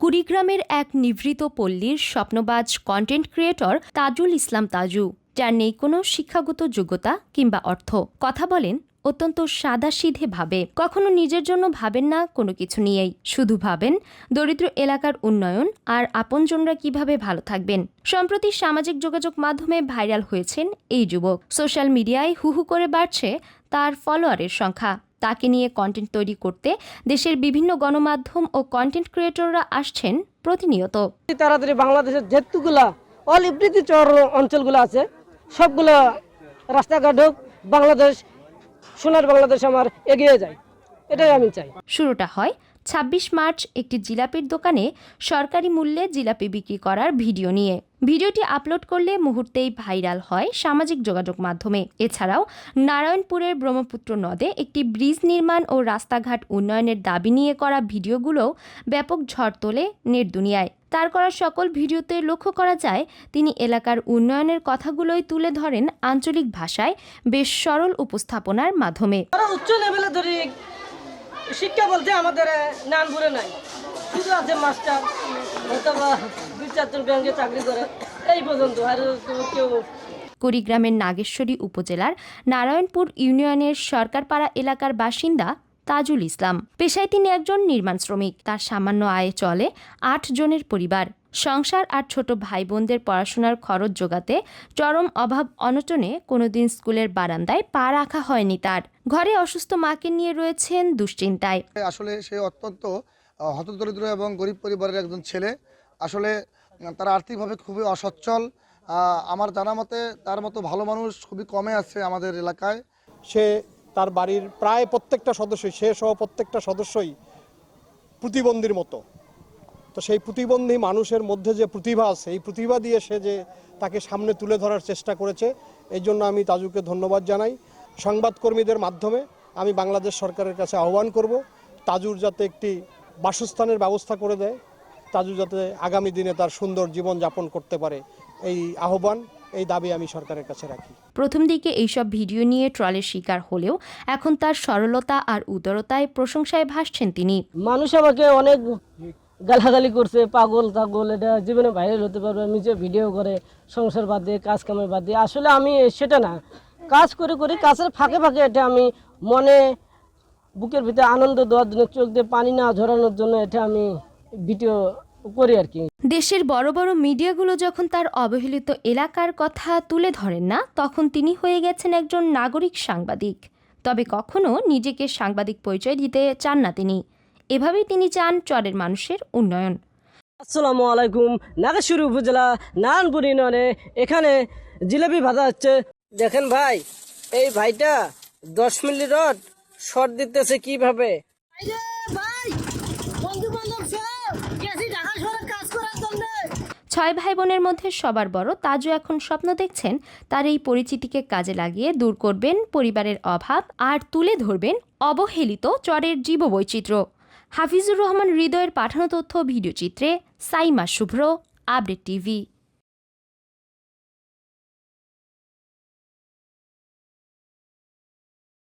কুড়িগ্রামের এক নিভৃত পল্লীর স্বপ্নবাজ কন্টেন্ট ক্রিয়েটর তাজুল ইসলাম তাজু, যার নেই কোনো শিক্ষাগত যোগ্যতা কিংবা অর্থ। কথা বলেন অত্যন্ত সাদাসিধে ভাবে, কখনো নিজের জন্য ভাবেন না কোনো কিছু নিয়েই, শুধু ভাবেন দরিদ্র এলাকার উন্নয়ন আর আপনজনরা কিভাবে ভালো থাকবেন। সম্প্রতি সামাজিক যোগাযোগ মাধ্যমে ভাইরাল হয়েছেন এই যুবক। সোশ্যাল মিডিয়ায় হুহু করে বাড়ছে তার ফলোয়ারের সংখ্যা। তাকে নিয়ে কন্টেন্ট তৈরি করতে দেশের বিভিন্ন গণমাধ্যম ও কন্টেন্ট ক্রিয়েটররা আসছেন প্রতিনিয়ত। তাড়াতাড়ি বাংলাদেশের যেহেতুগুলা অল ইবৃতি চর অঞ্চলগুলো আছে সবগুলো রাস্তাঘাট হোক, বাংলাদেশ সোনার বাংলাদেশ আমার এগিয়ে যায়, এটাই আমি চাই। শুরুটা হয় ২৬ মার্চ একটি জিলাপির দোকানে সরকারি মূল্যে জিলাপি বিক্রি করার ভিডিও নিয়ে। ভিডিওটি আপলোড করলে মুহূর্তেই ভাইরাল হয় সামাজিক যোগাযোগ মাধ্যমে। এছাড়াও নারায়ণপুরের ব্রহ্মপুত্র নদে একটি ব্রিজ নির্মাণ ও রাস্তাঘাট উন্নয়নের দাবি নিয়ে করা ভিডিওগুলোও ব্যাপক ঝড় তোলে নেট দুনিয়ায়। তার করা সকল ভিডিওতে লক্ষ্য করা যায় তিনি এলাকার উন্নয়নের কথাগুলোই তুলে ধরেন আঞ্চলিক ভাষায় বেশ সরল উপস্থাপনার মাধ্যমে। উচ্চ লেভেলে ধরি শিক্ষা বলতে আমাদের নানপুরে নাই, শুধু আছে মাস্টার অথবা ২-৪ জন ব্যাংকে চাকরি করে, এই পর্যন্ত। আর কেউ কুড়িগ্রামের নাগেশ্বরী উপজেলার নারায়ণপুর ইউনিয়নের সরকারপাড়া এলাকার বাসিন্দা তাজুল ইসলাম। পেশায় তিনি একজন নির্মাণ শ্রমিক। তার সামান্য আয়ে চলে ৮ জনের পরিবার। সংসার আর ছোট ভাই বোনদের পড়াশোনার খরচ জোগাতে চরম অভাব অনটনে কোনোদিন স্কুলের বারান্দায় পা রাখা হয়নি তার। ঘরে অসুস্থ মাকে নিয়ে রয়েছেন দুশ্চিন্তায়। আসলে সে অত্যন্ত হতদরিদ্র এবং গরিব পরিবারের একজন ছেলে। আসলে তারা আর্থিকভাবে খুবই অসচ্ছল। আমার জানা মতে তার মতো ভালো মানুষ খুবই কমে আছে আমাদের এলাকায়। সে তার বাড়ির প্রায় প্রত্যেকটা সদস্যই, সে সহ প্রত্যেকটা সদস্যই প্রতিবন্ধীর মতো। তো সেই প্রতিবন্ধী মানুষের মধ্যে যে প্রতিভা আছে, এই প্রতিভা দিয়ে সে যে তাকে সামনে তুলে ধরার চেষ্টা করেছে, এই জন্য আমি তাজুকে ধন্যবাদ জানাই। সংবাদকর্মীদের মাধ্যমে আমি বাংলাদেশ সরকারের কাছে আহ্বান করব, তাজুর যাতে একটি বাসস্থানের ব্যবস্থা করে দেয়, তাজু যাতে আগামী দিনে তার সুন্দর জীবন যাপন করতে পারে, এই আহ্বান, এই দাবি আমি সরকারের কাছে রাখি। প্রথম দিকে এইসব ভিডিও নিয়ে ট্রলের শিকার হলেও এখন তার সরলতা আর উদারতায় প্রশংসায় ভাসছেন তিনি। মানুষ আমাকে অনেক গালাগালি করছে, পাগল টাগল, এটা জীবনে ভাইরাল হতে পারবে, নিজে ভিডিও করে সংসার বাদ দিয়ে, কাজ কামের বাদ দিয়ে। আসলে আমি সেটা না, কাজ করে করি, কাজের ফাঁকে ফাঁকে এটা আমি মনে বুকের ভিতরে আনন্দ দেওয়ার জন্য, চোখ দিয়ে পানি না ঝরানোর জন্য এটা আমি ভিডিও করি আর কি। দেশের বড় বড় মিডিয়াগুলো যখন তার অবহেলিত এলাকার কথা তুলে ধরেন না, তখন তিনি হয়ে গেছেন একজন নাগরিক সাংবাদিক। তবে কখনো নিজেকে সাংবাদিক পরিচয় দিতে চান না তিনি। এভাবেই তিনি চান চরের মানুষের উন্নয়ন। আসসালামু আলাইকুম। নাগেশ্বরী উপজেলা নারায়ণপুর ইউনিয়নে এখানে জিলাপি ভাজা হচ্ছে। দেখেন ভাই, এই ভাইটা 10 মিলি রড শর্ট দিতেছে কিভাবে। ছয় ভাই বোনের মধ্যে সবার বড় তাজু এখন স্বপ্ন দেখছেন তার এই পরিচিতিকে কাজে লাগিয়ে দূর করবেন পরিবারের অভাব আর তুলে ধরবেন অবহেলিত চরের জীববৈচিত্র্য। হাফিজুর রহমান হৃদয়ের পাঠানো তথ্য ভিডিওচিত্রে সাইমা শুভ্র, আপডেট টিভি।